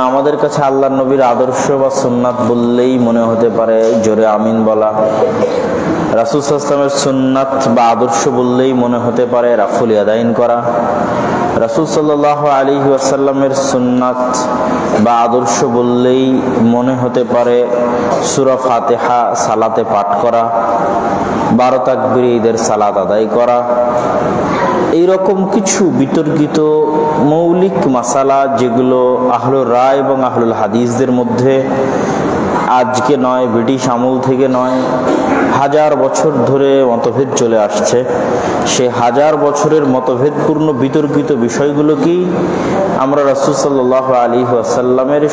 আমাদের কাছে আল্লাহর নবীর আদর্শ বা সুন্নাত বললেই মনে হতে পারে জোরে আমিন বলা। রাসূল সাল্লাল্লাহু আলাইহি ওয়াসাল্লামের সুন্নাত বা আদর্শ বললেই মনে হতে পারে রাফুল ইয়াদাইন করা। রাসূল সাল্লাল্লাহু আলাইহি ওয়াসাল্লামের সুন্নাত বা আদর্শ বললেই মনে হতে পারে সূরা ফাতিহা সালাতে পাঠ করা, 12 তাকবীরে ঈদের সালাত আদায় করা। এইরকম কিছু বিতর্কিত মৌলিক মাসালা যেগুলো আহলুর রায় এবং আহলুল হাদিসদের মধ্যে আজকে নয়, ব্রিটিশ আমল থেকে নয়, 1000 বছর ধরে মতভেদ চলে আসছে। সে 1000 বছরের মতভেদপূর্ণ বিতর্কিত বিষয়গুলোকেই আমরা রাসূল সাল্লাল্লাহু আলাইহি ওয়াসাল্লামের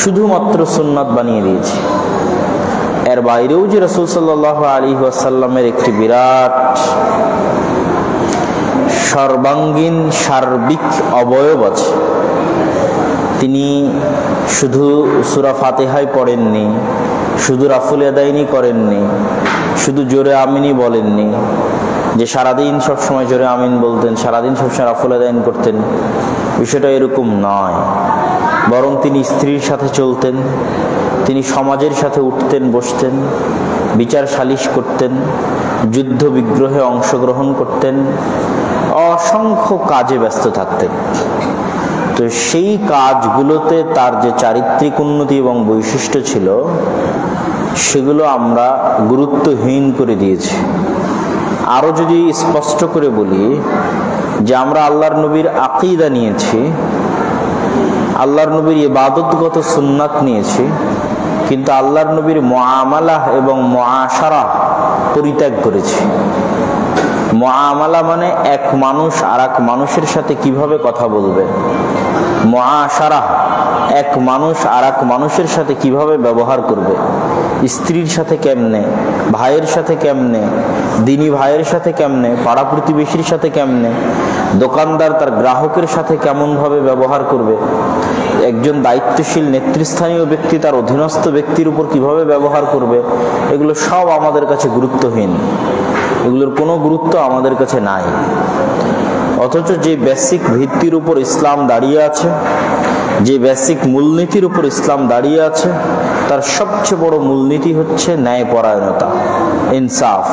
শুধুমাত্র সুন্নাত বানিয়ে দিয়েছি। এর বাইরেও যে রাসূল সাল্লাল্লাহু আলাইহি ওয়াসাল্লামের একটি বিরাট সর্বাঙ্গীন সার্বিক অবয়ব আছে। তিনি শুধু সূরা ফাতিহাই পড়েননি, শুধু রাফুল ইয়াদাইনি করেননি, শুধু জোরে আমিনই বলেননি যে সারাদিন সবসময় জোরে আমিন বলতেন, সারাদিন সবসময় রাফুল ইয়াদাইন করতেন। বিষয়টা এরকম নয়, বরং তিনি স্ত্রীর সাথে চলতেন, তিনি সমাজের সাথে উঠতেন বসতেন, বিচার সালিশ করতেন, যুদ্ধ বিগ্রহে অংশগ্রহণ করতেন, অসংখ্য কাজে ব্যস্ত থাকতেন। তো সেই কাজগুলোতে তার যে চারিত্রিক উন্নতি এবং বৈশিষ্ট্য ছিল সেগুলো আমরা গুরুত্বহীন করে দিয়েছি। আরো যদি স্পষ্ট করে বলি যে আমরা আল্লাহর নবীর আকীদা নিয়েছি, আল্লাহর নবীর ইবাদতগত সুন্নাত নিয়েছি, কিন্তু আল্লাহর নবীর মুআমালা এবং মুআশারা পরিত্যাগ করেছি। মুআমালা মানে এক মানুষ আর এক মানুষের সাথে কিভাবে কথা বলবে, মুআশারা এক মানুষ আর এক মানুষের সাথে কিভাবে ব্যবহার করবে, স্ত্রীর সাথে কেমনে, ভাইয়ের সাথে কেমনে, দিনী ভাইয়ের সাথে কেমনে, পাড়া প্রতিবেশীর সাথে কেমনে, দোকানদার তার গ্রাহকের সাথে কেমন ভাবে ব্যবহার করবে, একজন দায়িত্বশীল নেতৃস্থানীয় ব্যক্তি তার অধীনস্থ ব্যক্তির উপর কিভাবে ব্যবহার করবে, এগুলো সব আমাদের কাছে গুরুত্বহীন, এগুলোর কোনো গুরুত্ব আমাদের কাছে নাই। অথচ যে বেসিক ভিত্তির উপর ইসলাম দাঁড়িয়ে আছে, যে বেসিক মূলনীতির উপর ইসলাম দাঁড়িয়ে আছে, তার সবচেয়ে বড় মূলনীতি হচ্ছে ন্যায়পরায়ণতা, ইনসাফ।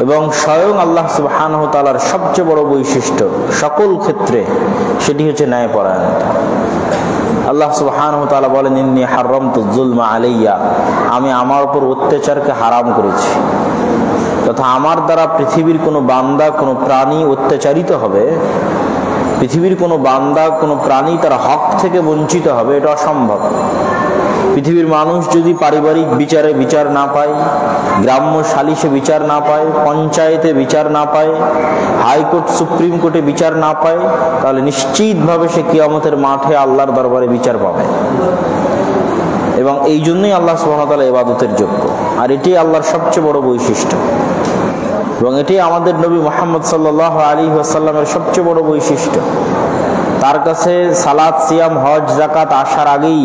এবং স্বয়ং আল্লাহ সুবহানাহু ওয়া তাআলার সবচেয়ে বড় বৈশিষ্ট্য সকল ক্ষেত্রে সেটি হচ্ছে ন্যায়পরায়ণতা। আল্লাহ সুবহানাহু ওয়া তাআলা বলেন, ইন্নী হারামতু যুলমা আলাইয়া, আমি আমার উপর অত্যাচারকে হারাম করেছি। তথা আমার দ্বারা পৃথিবীর কোনো বান্দা কোনো প্রাণী অত্যাচারিত হবে, পৃথিবীর কোনো বান্দা কোনো প্রাণী তার হক থেকে বঞ্চিত হবে, এটা অসম্ভব। পৃথিবীর মানুষ যদি পারিবারিক বিচারে বিচার না পায়, গ্রাম্য সালিশে বিচার না পায়, পঞ্চায়েতে বিচার না পায়, হাইকোর্ট সুপ্রিম কোর্টে বিচার না পায়, তাহলে নিশ্চিতভাবে সে কিয়ামতের মাঠে আল্লাহর দরবারে বিচার পাবে। এবং এই জন্যই আল্লাহ সুবহানাহু ওয়া তাআলা ইবাদতের যোগ্য, আর এটি আল্লাহর সবচেয়ে বড় বৈশিষ্ট্য। এবং এটি আমাদের নবী মুহাম্মদ সাল্লাল্লাহু আলাইহি ওয়াসাল্লামের সবচেয়ে বড় বৈশিষ্ট্য। তার কাছে সালাত, সিয়াম, হজ, যাকাত আসার আগেই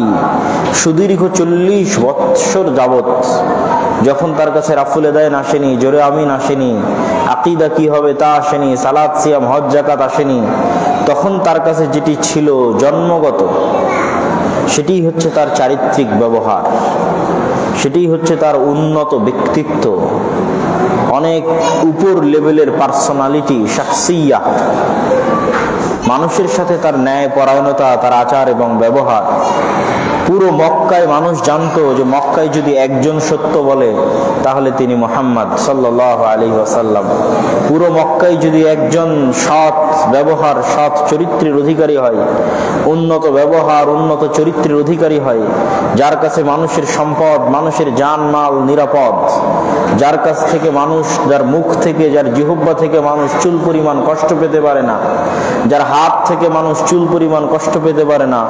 সুদীর্ঘ 40 বৎসর যাবত যখন তার কাছে রাফুল ইয়াদাইন আসেনি, জোরে আমিন আসেনি, আকীদা কি হবে তা আসেনি, সালাত, সিয়াম, হজ, যাকাত আসেনি, তখন তার কাছে যেটি ছিল জন্মগত, সেটি হচ্ছে তার চারিত্রিক ব্যবহার, সেটি হচ্ছে তার উন্নত ব্যক্তিত্ব, অনেক উপর লেভেলের পার্সোনালিটি, শাখসিয়া। মানুষের সাথে তার ন্যায়পরায়ণতা, তার আচার এবং ব্যবহার। পুরো মক্কায় মানুষ জানতো যে মক্কায় যদি একজন সত্য বলে তাহলে তিনি মুহাম্মদ সাল্লাল্লাহু আলাইহি ওয়াসাল্লাম। পুরো মক্কায় যদি একজন সৎ ব্যবহার, সৎ চরিত্রের অধিকারী হয়, উন্নত ব্যবহার, উন্নত চরিত্রের অধিকারী হয়, যার কাছে মানুষের সম্পদ, মানুষের জানমাল নিরাপদ, যার কাছ থেকে মানুষ, যার মুখ থেকে, যার জিহ্বা থেকে মানুষ চুল পরিমাণ কষ্ট পেতে পারে না, যার হাত থেকে মানুষ চুল পরিমাণ কষ্ট পেতে পারে না,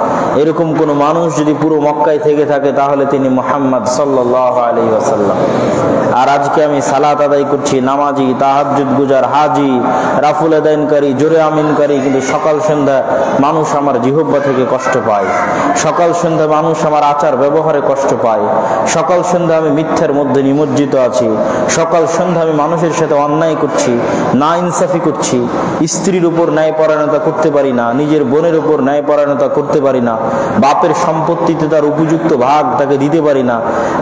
এরকম কোন মানুষ যদি পুরো মক্কায় থেকে থাকে তাহলে তিনি মুহাম্মদ সাল্লাল্লাহু আলাইহি ওয়াসাল্লাম। আর আজকে আমি সালাত আদায় করছি, নামাজি, তাহাজ্জুদ গুজার, হাজি, রাফুল আদায়নকারী, জোরে আমিনকারী, কিন্তু সকাল সন্ধ্যা মানুষ আমার জিহ্বা থেকে কষ্ট পায়, সকাল সন্ধ্যা মানুষ আমার আচার ব্যবহারে কষ্ট পায়, সকাল সন্ধ্যা আমি মিথ্যার মধ্যে নিমজ্জিত আছি, সকাল সন্ধ্যা আমি মানুষের সাথে অন্যায় করছি, না ইনসাফি করছি, স্ত্রীর উপর ন্যায়পরায়ণতা করতে পারি না, নিজের বোনের উপর ন্যায়পরায়ণতা করতে পারি না, বাপের সম্পত্তিতে তার উপযুক্ত ভাগ তাকে দিতে পারি না,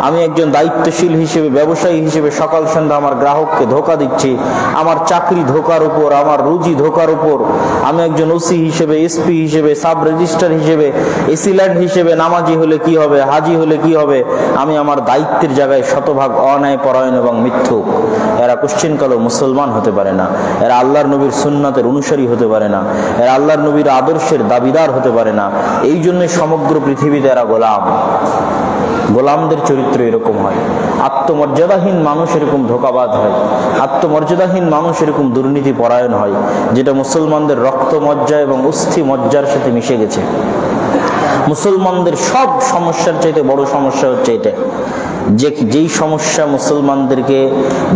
আমি একজন দায়িত্বশীল হিসেবে, ব্যবসায়ী হিসেবে সকাল সন্ধ্যা আমার গ্রাহককে ধোঁকা দিচ্ছি, আমার চাকরি ধোঁকার উপর, আমার রুজি ধোঁকার উপর, আমি একজন ওসি হিসেবে, এসপি হিসেবে, সাব রেজিস্ট্রার হিসেবে, এসিল্যান্ড হিসেবে নামাজি হলে কি হবে, হাজি হলে কি হবে, আমি আমার দায়িত্বের জায়গায় শতভাগ অন্যায় পরায়ণ এবং মিথ্যুক। এরা কোশ্চিনকালেও মুসলমান হতে পারে না, এরা আল্লাহর নবীর সুন্নাতের অনুসারী হতে পারে না, এরা আল্লাহর নবীর আদর্শের দাবিদার হতে পারে না। এই জন্যই সমগ্র পৃথিবীতে এরা গোলাম। গোলামদের চরিত্র এরকম হয়, আত্মমর্যাদাহীন মানুষ এরকম ধোঁকাবাজ হয়, আত্মমর্যাদাহীন মানুষ এরকম দুর্নীতি পরায়ণ হয়, যেটা মুসলমানদের রক্ত মজ্জা এবং অস্থি মজ্জার সাথে মিশে গেছে। মুসলমানদের সব সমস্যার চাইতে বড় সমস্যা হচ্ছে এটা, যেই সমস্যা মুসলমানদেরকে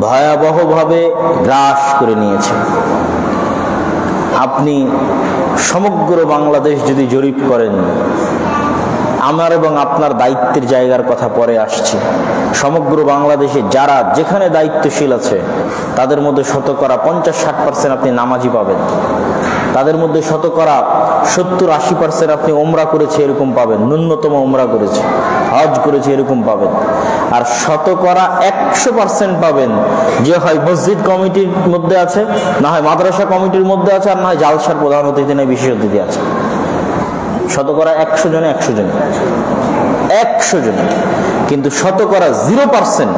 ভয়াবহভাবে গ্রাস করে নিয়েছে। আপনি সমগ্র বাংলাদেশ যদি জরিপ করেন, আমার এবং আপনার দায়িত্বের জায়গার কথা পরে আসছে, সমগ্র বাংলাদেশে যারা যেখানে দায়িত্বশীল আছে তাদের মধ্যে শতকরা 50-60% আপনি নামাজি পাবেন, তাদের মধ্যে শতকরা 70-80% আপনি ওমরা করেছে এরকম পাবেন, ন্যূনতম ওমরা করেছে, হজ করেছে এরকম পাবেন। আর শতকরা 100% পাবেন যে হয় মসজিদ কমিটির মধ্যে আছে, না হয় মাদ্রাসা কমিটির মধ্যে আছে, আর না হয় জালসার প্রধান অতিথি না বিশেষ অতিথি আছে। শতকরা 100 জনে 100 জনে, কিন্তু শতকরা 0%,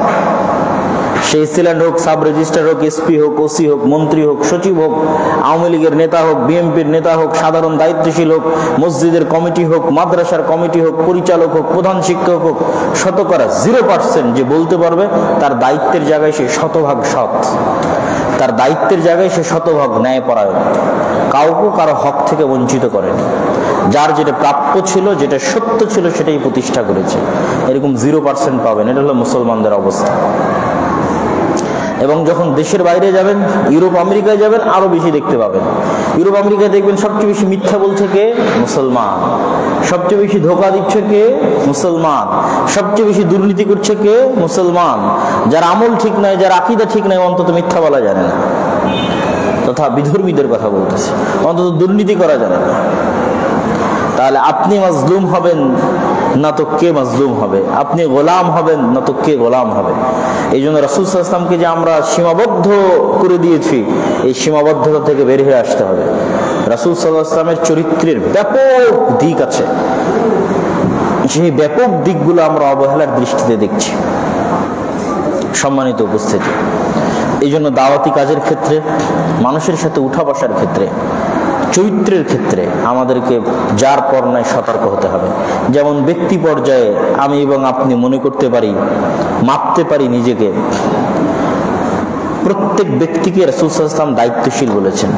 সেই সিল্যান্ড হোক, সাব রেজিস্ট্রার হোক, এসপি হোক, ওসি হোক, মন্ত্রী হোক, সচিব হোক, আওয়ামী লীগের নেতা হোক, বিএনপির নেতা হোক, সাধারণ দায়িত্বশীল হোক, মসজিদের কমিটি হোক, মাদ্রাসার কমিটি হোক, পরিচালক হোক, প্রধান শিক্ষক হোক, শতকরা 0% যে বলতে পারবে তার দায়িত্বের জায়গায় সে শতভাগ সৎ, তার দায়িত্বের জায়গায় সে শতভাগ ন্যায়পরায়ণ, কাউকে কারো হক থেকে বঞ্চিত করেন, যার যেটা প্রাপ্য ছিল, যেটা সত্য ছিল সেটাই প্রতিষ্ঠা করেছে। এরকম 0% পাবেন। এটা হলো মুসলমানদের অবস্থা। এবং যখন দেশের বাইরে যাবেন, ইউরোপ আমেরিকায় যাবেন, আরো বেশি দেখতে পাবেন। ইউরোপ আমেরিকায় দেখবেন সবচেয়ে বেশি মিথ্যা বলছে কে? মুসলমান। সবচেয়ে বেশি ধোঁকা দিচ্ছে কে? মুসলমান। সবচেয়ে বেশি দুর্নীতি করছে কে? মুসলমান। যার আমল ঠিক নাই, যার আকীদা ঠিক নাই, অন্তত মিথ্যা বলা জানে না, তথা বিধর্মীদের কথা বলতেছে, অন্তত দুর্নীতি করা জানে না। তাহলে আপনি মাজলুম হবেন না তো কে মাজলুম হবে, আপনি গোলাম হবেন না তো কে গোলাম হবে। এই জন্য রাসূল সাল্লাল্লাহু আলাইহি ওয়াসাল্লামকে যে আমরা সীমাবদ্ধ করে দিয়েছি, এই সীমাবদ্ধতা থেকে বের হয়ে আসতে হবে। রাসূল সাল্লাল্লাহু আলাইহি ওয়াসাল্লামের চরিত্রের ব্যাপক দিক আছে, সেই ব্যাপক দিকগুলো আমরা অবহেলার দৃষ্টিতে দেখছি। সম্মানিত উপস্থিতি, এই জন্য দাওয়াতি কাজের ক্ষেত্রে, মানুষের সাথে উঠা বসার ক্ষেত্রে, চরিত্রের ক্ষেত্রে আমাদেরকে যার পর নাই সতর্ক হতে হবে। যেমন ব্যক্তি পর্যায়ে আমি এবং আপনি মনে করতে পারি, মাপতে পারি নিজেকে, প্রত্যেক ব্যক্তিকে রাসূল সাল্লাল্লাহু আলাইহি ওয়াসাল্লাম দায়িত্বশীল বলেছেন।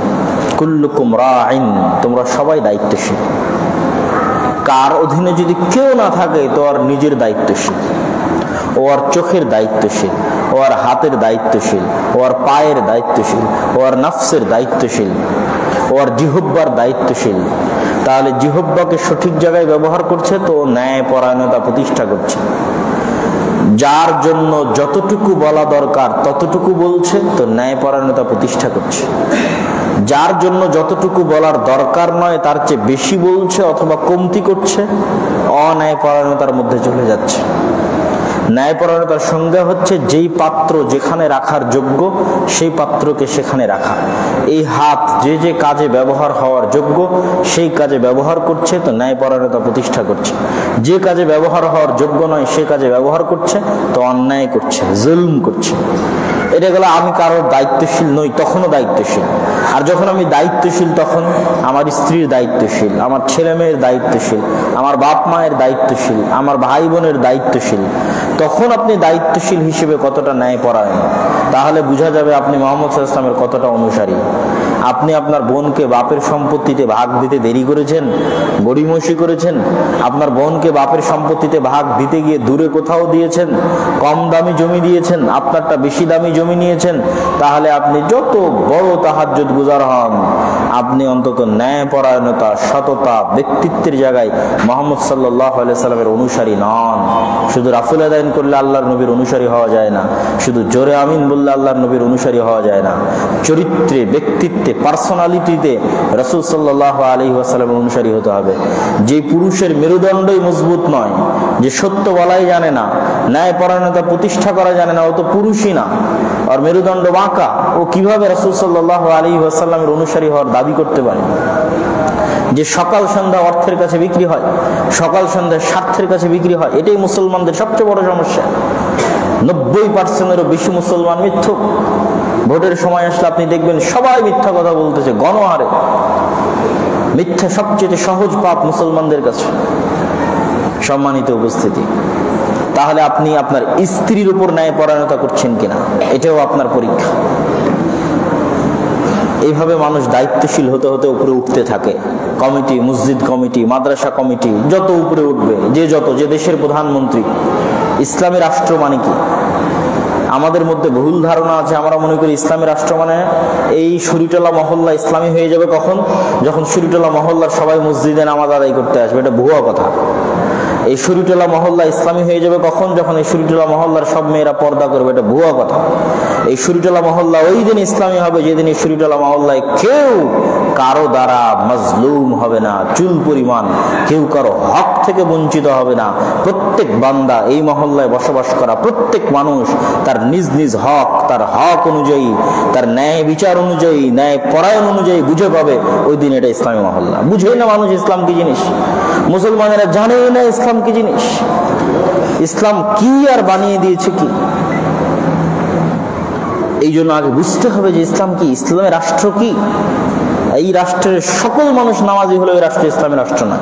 কুল্লুকুম রাইন, তোমরা সবাই দায়িত্বশীল। কার অধীনে যদি কেউ না থাকে তো আর নিজের দায়িত্বশীল, ও আর চোখের দায়িত্বশীল, ও আর হাতের দায়িত্বশীল, ও আর পায়ের দায়িত্বশীল, ও আর নফসের দায়িত্বশীল, ও আর জিহ্বার দায়িত্বশীল। তাহলে জিহ্বাকে সঠিক জায়গায় ব্যবহার করছে তো ন্যায়পরায়ণতা প্রতিষ্ঠা করছে। যার জন্য যতটুকু বলা দরকার ততটুকু বলছে তো ন্যায়পরায়ণতা প্রতিষ্ঠা করছে। যার জন্য যতটুকু বলার দরকার নয় তার চেয়ে বেশি বলছে অথবা কমতি করছে, অন্যায়পরায়ণতার মধ্যে চলে যাচ্ছে। ন্যায়পরায়ণতার সংজ্ঞা হচ্ছে যেই পাত্র যেখানে রাখার যোগ্য সেই পাত্রকে সেখানে রাখা। এই হাত যে যে কাজে ব্যবহার হওয়ার যোগ্য সেই কাজে ব্যবহার করছে তো ন্যায়পরায়ণতা প্রতিষ্ঠা করছে। যে কাজে ব্যবহার হওয়ার যোগ্য নয় সে কাজে ব্যবহার করছে তো অন্যায় করছে, জুলম করছে। এটা গেল আমি কারোর দায়িত্বশীল নই, তখনও দায়িত্বশীল। আর যখন আমি দায়িত্বশীল তখন আমার স্ত্রীর দায়িত্বশীল, আমার ছেলে মেয়ের দায়িত্বশীল, আমার বাপ মায়ের দায়িত্বশীল, আমার ভাই বোনের দায়িত্বশীল। তখন আপনি দায়িত্বশীল হিসেবে কতটা ন্যায়পরায়ণ, তাহলে বোঝা যাবে আপনি মুহাম্মদ সাল্লাল্লাহু আলাইহি ওয়াসাল্লামের কতটা অনুসারী। আপনি আপনার বোনকে বাপের সম্পত্তিতে ভাগ দিতে দেরি করেছেন, গড়িমসি করেছেন, আপনার বোনকে বাপের সম্পত্তিতে ভাগ দিতে গিয়ে দূরে কোথাও দিয়েছেন, কম দামি জমি দিয়েছেন, আপনারটা বেশি দামি জমি নিয়েছেন, তাহলে আপনি যত বড় তাহাজ্জুদ গুজার হন, আপনি অন্তত ন্যায়পরায়ণতা, সততা, ব্যক্তিত্বের জায়গায় মুহাম্মদ সাল্লাল্লাহু আলাইহি সাল্লামের অনুসারী নন। শুধু রাফুল আদায়ন করলে আল্লাহর নবীর অনুসারী হওয়া যায় না, শুধু জোরে আমিন বললে আল্লাহর নবীর অনুসারী হওয়া যায় না। চরিত্রে, ব্যক্তিত্বে, পার্সোনালিটিতে রাসূল সাল্লাল্লাহু আলাইহি ওয়াসাল্লামের অনুসারী হতে হবে। যে পুরুষের মেরুদণ্ডই মজবুত নয়, যে সত্য বলাই জানে না, ন্যায়পরায়ণতা প্রতিষ্ঠা করা জানে না, ও তো পুরুষই না, আর মেরুদণ্ড বাঁকা, ও কিভাবে রাসূল সাল্লাল্লাহু আলাইহি ওয়াসাল্লামের অনুসারী হওয়ার দাবি করতে পারে? যে সকাল সন্ধ্যা অর্থের কাছে বিক্রি হয়, সকাল সন্ধ্যা স্বার্থের কাছে বিক্রি হয়, এটাই মুসলমানদের সবচেয়ে বড় সমস্যা। 90%-এরও বেশি মুসলমান মিথ্যুক। ভোটের সময় আসলে আপনি দেখবেন সবাই মিথ্যা কথা বলতেছে গণহারে। মিথ্যা সবচেয়ে সহজ পাপ মুসলমানদের কাছে। সম্মানিত উপস্থিতি, তাহলে আপনি আপনার স্ত্রীর উপর ন্যায়পরায়ণতা করছেন কিনা, এটাও আপনার পরীক্ষা। এইভাবে মানুষ দায়িত্বশীল হতে হতে উপরে উঠতে থাকে। কমিটি, মসজিদ কমিটি, মাদ্রাসা কমিটি, যত উপরে উঠবে, যে দেশের প্রধানমন্ত্রী। ইসলামী রাষ্ট্র মানে কি? আমাদের মধ্যে ভুল ধারণা আছে, আমরা মনে করি ইসলামী রাষ্ট্র মানে এই শরীয়তলা মহল্লা ইসলামী হয়ে যাবে কখন? যখন শরীয়তলা মহল্লার সবাই মসজিদে নামাজ আদায় করতে আসবে। এটা ভুয়া কথা। এই শরীয়তলা মহল্লা ইসলামী হয়ে যাবে কখন? যখন এই শরীয়তলা মহল্লার সব মেয়েরা পর্দা করবে। এটা ভুয়া কথা। এই শরীয়তলা মহল্লা ওই দিন ইসলামী হবে যেদিন এই শরীয়তলা মহল্লায় কেউ কারো দ্বারা মজলুম হবে না, চুল পরিমাণ কেউ কারো হক থেকে বঞ্চিত হবে না। প্রত্যেক বান্দা, এই মহল্লায় বসবাস করা প্রত্যেক মানুষ তার নিজ নিজ হক, তার হক অনুযায়ী, তার ন্যায় বিচার অনুযায়ী, ন্যায় পরায়ণ অনুযায়ী বুঝে পাবে। ওই দিন এটা ইসলামী মহল্লা। বুঝেই না মানুষ ইসলাম কি জিনিস, মুসলমানেরা জানেই না ইসলাম কি জিনিস, ইসলাম কি আর বানিয়ে দিয়েছে কি। এই জন্য আগে বুঝতে হবে যে ইসলাম কি, ইসলামের রাষ্ট্র কি। এই রাষ্ট্রের সকল মানুষ নামাজি হলে ওই রাষ্ট্র ইসলামী রাষ্ট্র না।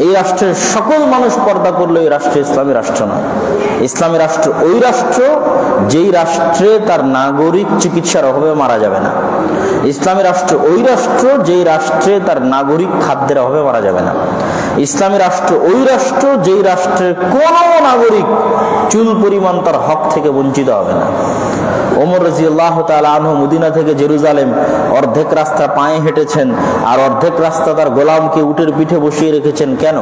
এই রাষ্ট্রের সকল মানুষ পর্দা করলে ওই রাষ্ট্র ইসলামী রাষ্ট্র না। ইসলামী রাষ্ট্র ওই রাষ্ট্র যেই রাষ্ট্রে তার নাগরিক চিকিৎসার অভাবে মারা যাবে না। ইসলামী রাষ্ট্র ওই রাষ্ট্র যেই রাষ্ট্রে তার নাগরিক খাদ্যের অভাবে মারা যাবে না। ইসলামী রাষ্ট্র ওই রাষ্ট্র যেই রাষ্ট্রের কোনো নাগরিক চুল পরিমাণ তার হক থেকে বঞ্চিত হবে না। ওমর রাদিয়াল্লাহু তাআলা আনহু মদিনা থেকে জেরুজালেম অর্ধেক রাস্তা পায়ে হেঁটেছেন, আর অর্ধেক রাস্তা তার গোলামকে উটের পিঠে বসিয়ে রেখেছেন। কেন?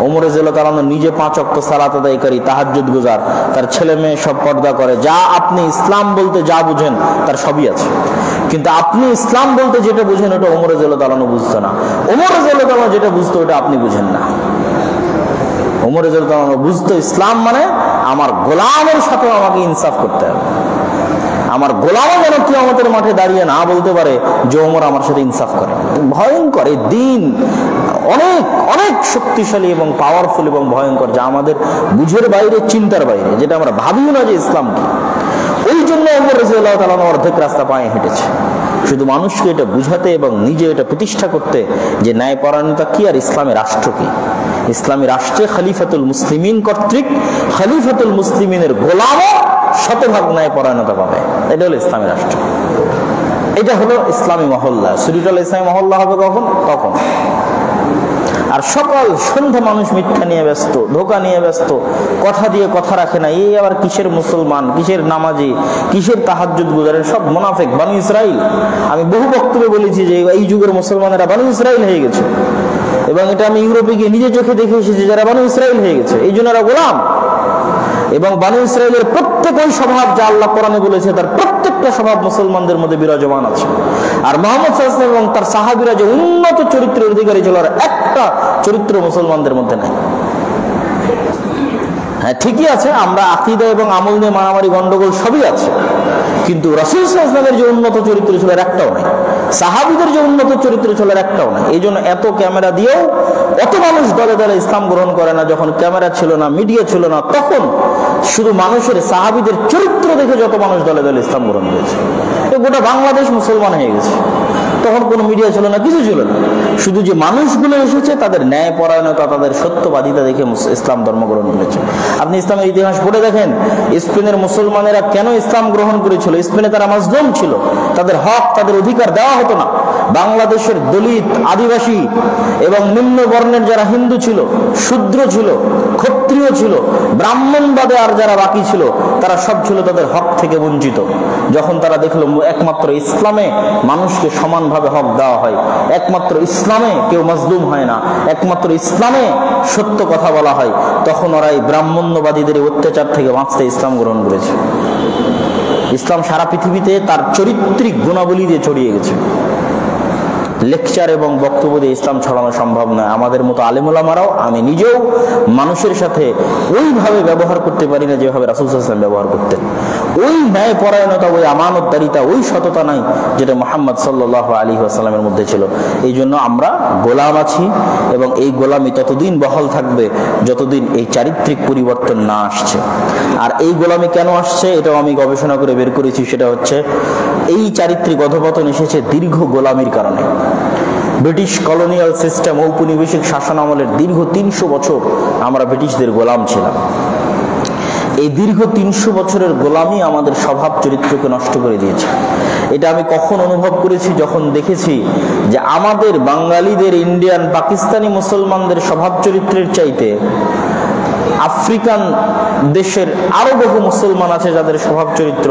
ওমর রাদিয়াল্লাহু তাআলা নিজে 5 ওয়াক্ত সালাত আদায়কারী, তাহাজ্জুদ গুজার, তার ছেলে মেয়ে সব পর্দা করে। যা আপনি ইসলাম বলতে যা বুঝেন তার সবই আছে, কিন্তু আপনি ইসলাম বলতে যেটা বুঝেন ওটা ওমর রাদিয়াল্লাহু তাআলা বুঝতো না। ওমর রাদিয়াল্লাহু তাআলা যেটা বুঝতো ওটা আপনি বুঝেন না। ওমর রাদিয়াল্লাহু তাআলা বুঝতো ইসলাম মানে আমার গোলামের সাথে আমাকে ইনসাফ করতে হবে। আমার গোলামও যেন কিয়ামতের মাঠে দাঁড়িয়ে না বলতে পারে যে ওমর আমার সাথে ইনসাফ করে। ভয়ঙ্কর এই দিন, অনেক অনেক শক্তিশালী এবং পাওয়ারফুল এবং ভয়ঙ্কর, যা আমাদের বুঝের বাইরে, চিন্তার বাইরে, যেটা আমরা ভাবিও না যে ইসলাম কি। ওই জন্য ওমর রাদিয়াল্লাহু তাআলা অর্ধেক রাস্তা পায়ে হেঁটেছে, শুধু মানুষকে এটা বুঝাতে এবং নিজে এটা প্রতিষ্ঠা করতে যে ন্যায়পরায়ণতা কি আর ইসলামী রাষ্ট্র কি। ইসলামী রাষ্ট্রে খলিফাতুল মুসলিমিন কর্তৃক খলিফাতুল মুসলিমিনের গোলামও শতভাগ ন্যায়পরায়ণতা পাবে। এটা হলো ইসলামী রাষ্ট্র। এটা হলো ইসলামী মহল্লা। শরীয়তুল ইসলামী মহল্লা হবে কখন? তখন। আর সকাল সন্ধ্যা মানুষ মিথ্যা নিয়ে ব্যস্ত, ধোঁকা নিয়ে ব্যস্ত, কথা দিয়ে কথা রাখে না। এই আবার কিসের মুসলমান, কিসের নামাজি, কিসের তাহাজ্জুদ গুজারের, সব মুনাফিক, বানু ইসরাইল। আমি বহু বক্তব্যে বলেছি যে এই যুগের মুসলমানেরা বানু ইসরাইল হয়ে গেছে, এবং এটা আমি ইউরোপে গিয়ে নিজে চোখে দেখে এসেছি যারা বানু ইসরাইল হয়ে গেছে। এই জন্য এরা গোলাম। এবং বানু ইসরাইলের প্রত্যেক ওই স্বভাব যা আল্লাহ কোরআনে বলেছে তার প্রত্যেকটা স্বভাব মুসলমানদের মধ্যে বিরাজমান আছে। আর মুহাম্মদ সাল্লাল্লাহু আলাইহি ওয়াসাল্লাম এবং তার সাহাবীরা যে উন্নত চরিত্রের অধিকারী ছিল, আর একটা চরিত্র মুসলমানদের মধ্যে নাই। হ্যাঁ, ঠিকই আছে, আমরা আকীদা এবং আমল নিয়ে মারামারি, গন্ডগোল সবই আছে, কিন্তু রাসূল সাল্লাল্লাহু আলাইহি ওয়াসাল্লামের যে উন্নত চরিত্র ছিল এর একটাও নাই। সাহাবীদের যে উন্নত চরিত্র ছিল এর একটাও নাই। এই জন্য এত ক্যামেরা দিয়েও অত মানুষ দলে দলে ইসলাম গ্রহণ করে না। যখন ক্যামেরা ছিল না, মিডিয়া ছিল না, তখন শুধু মানুষের সাহাবীদের চরিত্র দেখে যত মানুষ দলে দলে ইসলাম গ্রহণ করেছে। গোটা বাংলাদেশ মুসলমান হয়ে গেছে। তখন কোনো মিডিয়া ছিল না, কিছু ছিল না, শুধু যে মানুষগুলো এসেছে তাদের ন্যায় পরায়ণতা, তাদের সত্যবাদিতা দেখে ইসলাম ধর্ম গ্রহণ করেছে। আপনি ইসলামের ইতিহাস পড়ে দেখেন, স্পেনের মুসলমানেরা কেন ইসলাম গ্রহণ করেছিল? স্পেনে তারা মাজলুম ছিল, তাদের হক, তাদের অধিকার দেওয়া হতো না। বাংলাদেশের দলিত, আদিবাসী এবং নিম্ন বর্ণের যারা হিন্দু ছিল, শূদ্র ছিল, ক্ষত্রিয় ছিল, ব্রাহ্মণ বাদে আর যারা বাকি ছিল, তারা সব ছিল তাদের হক থেকে বঞ্চিত। যখন তারা দেখলো একমাত্র ইসলামে মানুষকে সমানভাবে হক দেওয়া হয়, একমাত্র ইসলামে কেউ মাজলুম হয় না, একমাত্র ইসলামে সত্য কথা বলা হয়, তখন ওরা এই ব্রাহ্মণ্যবাদীদের অত্যাচার থেকে বাঁচতে ইসলাম গ্রহণ করেছে। ইসলাম সারা পৃথিবীতে তার চরিত্রিক গুণাবলী দিয়ে ছড়িয়ে গেছে। লেকচার এবং বক্তব্য দিয়ে ইসলাম ছড়ানো সম্ভব নয়। আমাদের মতো আলেম ওলামারাও, আমি নিজেও মানুষের সাথে ওইভাবে ব্যবহার করতে পারি না যেভাবে রাসূল সাল্লাল্লাহু আলাইহি ওয়াসাল্লাম ব্যবহার করতেন। ওই ন্যায় পরায়ণতা, ওই আমানতদারিতা, ওই সততা নাই যেটা মুহাম্মদ সাল্লাল্লাহু আলাইহি ওয়াসাল্লামের মধ্যে ছিল। এই জন্য আমরা গোলাম আছি এবং এই গোলামি ততদিন বহাল থাকবে যতদিন এই চারিত্রিক পরিবর্তন না আসছে। আর এই গোলামি কেন আসছে এটাও আমি গবেষণা করে বের করেছি। সেটা হচ্ছে এই চারিত্রিক অধঃপতন এসেছে দীর্ঘ গোলামির কারণে। ব্রিটিশ কলোনিয়াল সিস্টেম, ঔপনিবেশিক শাসন আমলের দীর্ঘ 300 বছর আমরা ব্রিটিশদের গোলাম ছিলাম। এই দীর্ঘ 300 বছরের গোলামি আমাদের স্বভাব চরিত্রকে নষ্ট করে দিয়েছে। এটা আমি কখন অনুভব করেছি? যখন দেখেছি যে আমাদের বাঙালিদের, ইন্ডিয়ান, পাকিস্তানি মুসলমানদের স্বভাব চরিত্রের চাইতে আফ্রিকান দেশের আরো বহু মুসলমান আছে যাদের স্বভাব চরিত্র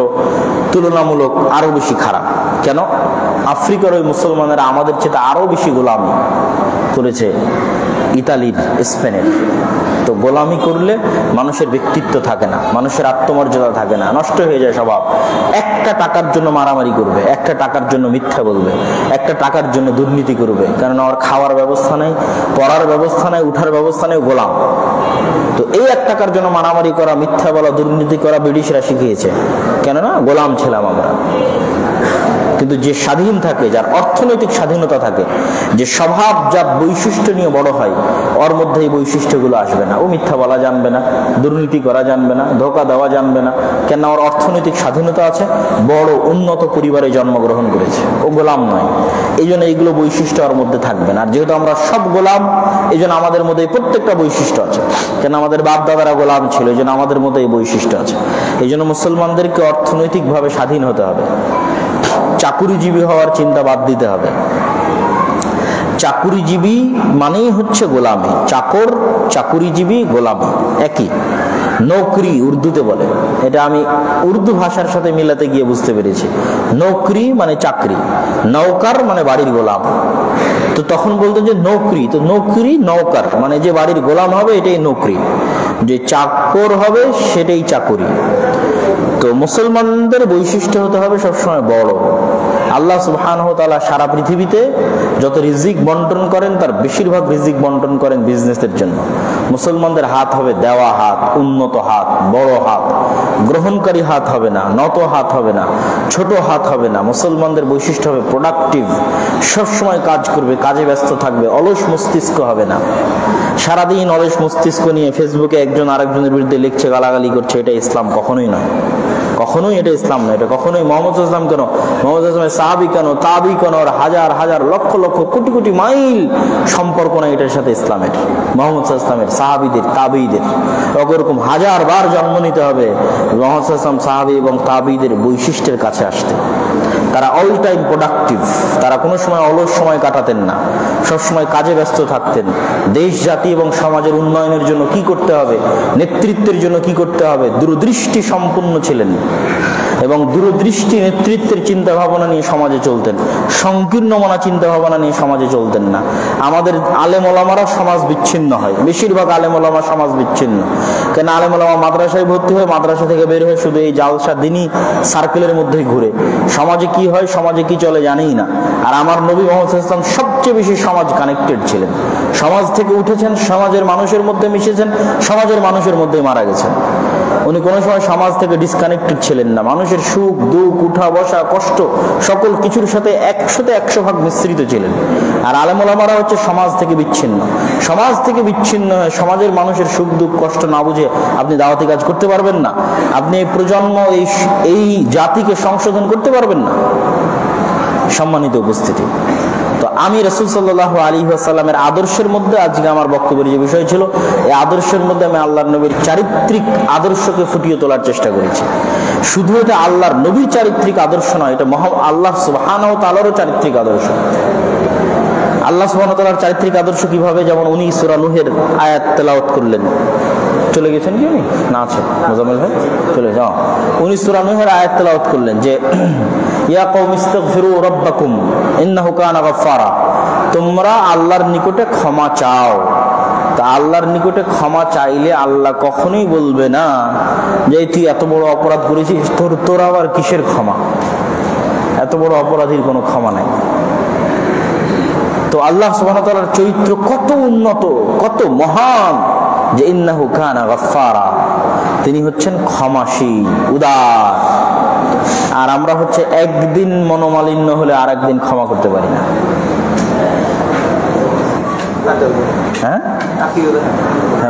তুলনামূলক আরো বেশি খারাপ। কেন? আফ্রিকার ওই মুসলমানেরা আমাদের চেয়ে আরো বেশি গোলামি করেছে ইতালির, স্পেনের। তো গোলামি করলে মানুষের ব্যক্তিত্ব থাকে না, মানুষের আত্মমর্যাদা থাকে না, নষ্ট হয়ে যায় স্বভাব। একটা টাকার জন্য মারামারি করবে, একটা টাকার জন্য মিথ্যা বলবে, একটা টাকার জন্য দুর্নীতি করবে, কারণ ওর খাওয়ার ব্যবস্থা নেই, পড়ার ব্যবস্থা নেই, উঠার ব্যবস্থা নেই, গোলাম। তো এই 1 টাকার জন্য মারামারি করা, মিথ্যা বলা, দুর্নীতি করা ব্রিটিশরা শিখিয়েছে। কেননা গোলাম ছিলাম আমরা। কিন্তু যে স্বাধীন থাকে, যার অর্থনৈতিক স্বাধীনতা থাকে, যে স্বভাব, যার বৈশিষ্ট্য নিয়ে বড় হয়, ওর মধ্যে এই বৈশিষ্ট্যগুলো আসবে না। ও মিথ্যা বলা জানবে না, দুর্নীতি করা জানবে না, ধোঁকা দেওয়া জানবে না। কেন? ওর অর্থনৈতিক স্বাধীনতা আছে, বড় উন্নত পরিবারে জন্মগ্রহণ করেছে, ও গোলাম নয়। এই জন্য এইগুলো বৈশিষ্ট্য ওর মধ্যে থাকবে না। আর যেহেতু আমরা সব গোলাম, এই জন্য আমাদের মধ্যে প্রত্যেকটা বৈশিষ্ট্য আছে। কেন? আমাদের বাপ দাদারা গোলাম ছিল, এই জন্য আমাদের মধ্যে এই বৈশিষ্ট্য আছে। এই জন্য মুসলমানদেরকে অর্থনৈতিকভাবে স্বাধীন হতে হবে, চাকুরিজীবী হওয়ার চিন্তা বাদ দিতে হবে। চাকুরিজীবী মানেই হচ্ছে গোলামি। চাকর, চাকুরিজীবী, গোলামি একই। নৌকরি উর্দুতে বলে, এটা আমি উর্দু ভাষার সাথে মিলাতে গিয়ে বুঝতে পেরেছি। নৌকরি মানে চাকরি, নৌকার মানে বাড়ির গোলাম। তো তখন বলতো যে নৌকরি, তো নৌকরি নৌকার মানে যে বাড়ির গোলাম হবে এটাই নৌকরি, যে চাকর হবে সেটাই চাকুরি। তো মুসলমানদের বৈশিষ্ট্য হতে হবে সবসময় বড়। আল্লাহ সুবহানাহু ওয়া তাআলা সারা পৃথিবীতে যত রিজিক বন্টন করেন তার বেশিরভাগ রিজিক বন্টন করেন বিজনেসের জন্য। মুসলমানদের হাত হবে দেওয়া হাত, উন্নত হাত, বড় হাত, গ্রহণকারী হাত হবে না, নত হাত হবে না, ছোট হাত হবে না। মুসলমানদের বৈশিষ্ট্য হবে প্রোডাক্টিভ, সবসময় কাজ করবে, কাজে ব্যস্ত থাকবে, অলস মস্তিষ্ক হবে না। সারাদিন অলস মস্তিষ্ক নিয়ে ফেসবুকে একজন আরেকজনের বিরুদ্ধে লিখছে, গালাগালি করছে, এটা ইসলাম কখনোই নয়, কখনোই এটা ইসলাম নয়। এটা কখনোই মোহাম্মদ ইসলাম কেন, মোহাম্মদ ইসলামের সাহাবী কেন, তাবি কেন, আর হাজার হাজার লক্ষ লক্ষ কোটি কোটি মাইল সম্পর্ক নয় এটার সাথে ইসলামের। মোহাম্মদ ইসলামের সাহাবীদের, তাবিদের ওরকম হাজার বার জন্ম নিতে হবে মোহাম্মদ ইসলাম, সাহাবী এবং তাবিদের বৈশিষ্ট্যের কাছে আসতে। তারা অল টাইম প্রোডাক্টিভ, তারা কোনো সময় অলস সময় কাটাতেন না, সবসময় কাজে ব্যস্ত থাকতেন। দেশ, জাতি এবং সমাজের উন্নয়নের জন্য কি করতে হবে, নেতৃত্বের জন্য কি করতে হবে, দূরদৃষ্টি সম্পন্ন ছিলেন এবং দূরদৃষ্টি নেতৃত্বের চিন্তা ভাবনা নিয়ে সমাজে চলতেন। সংকীর্ণ মনা চিন্তা ভাবনা নিয়ে সমাজে চলতেন না। আমাদের আলেম ওলামারা সমাজ বিচ্ছিন্ন হয়, বেশিরভাগ আলেম ওলামা সমাজ বিচ্ছিন্ন। কেন? আলেম ওলামা মাদ্রাসায় ভর্তি হয়ে, মাদ্রাসা থেকে বের হয়ে শুধু এই জালসা দিনই সার্কেলের মধ্যেই ঘুরে। সমাজে কি হয়, সমাজে কি চলে জানেই না। আর আমার নবী মুহাম্মদ সাল্লাল্লাহু আলাইহি ওয়াসাল্লাম সবচেয়ে বেশি সমাজ কানেক্টেড ছিলেন। সমাজ থেকে উঠেছেন, সমাজের মানুষের মধ্যে মিশেছেন, সমাজের মানুষের মধ্যে মারা গেছেন। উনি কোনো সময় সমাজ থেকে ডিসকানেক্টেড ছিলেন না। মানুষের সুখ দুঃখ, উঠা বসা, কষ্ট সকল কিছুর সাথে 100% মিশ্রিত ছিলেন। আর আলেম ওলামারা হচ্ছে সমাজ থেকে বিচ্ছিন্ন। সমাজ থেকে বিচ্ছিন্ন হয়ে সমাজের মানুষের সুখ দুঃখ কষ্ট না বুঝে আপনি দাওয়াতি কাজ করতে পারবেন না। আপনি এই প্রজন্ম, এই জাতিকে সংশোধন করতে পারবেন না। সম্মানিত উপস্থিতি। তো আমি রাসূল সাল্লাল্লাহু আলাইহি ওয়াসাল্লামের আদর্শের মধ্যে আজকে আমার বক্তব্যের যে বিষয় ছিল, এই আদর্শের মধ্যে আমি আল্লাহর নবীর চারিত্রিক আদর্শকে ফুটিয়ে তোলার চেষ্টা করেছি। শুধু এটা আল্লাহর নবীর চারিত্রিক আদর্শ নয়, এটা আল্লাহ সুবহানাহু ওয়া তাআলারও চারিত্রিক আদর্শ। আল্লাহ সুবহানাহু ওয়া তাআলার চারিত্রিক আদর্শ কিভাবে, যেমন উনি সূরা নূহের আয়াত তেলাওয়াত করলেন। চলে গেছেন কি উনি? না আছে মুজাম্মিল ভাই, চলে যাও। উনি সূরা নূহের আয়াত তেলাওয়াত করলেন যে ইয়া কওমি ইস্তাগফিরু রাব্বাকুম ইন্নাহু কানা গাফফারা, তোমরা আল্লাহর নিকটে ক্ষমা চাও। তা আল্লাহর নিকটে ক্ষমা চাইলে আল্লাহ কখনোই বলবে না যে তুই এত বড় অপরাধ করেছিস, তোর আবার কিসের ক্ষমা, এত বড় অপরাধীর কোনো ক্ষমা নাই। তো আল্লাহ সুবহানাহু ওয়া তাআলার চরিত্র কত উন্নত, কত মহান, যে ইন্নাহু কানা গাফফারা, তিনি হচ্ছেন ক্ষমাশীল, উদার। আর আমরা হচ্ছে একদিন মনোমালিন্য হলে আর একদিন ক্ষমা করতে পারি না। হ্যাঁ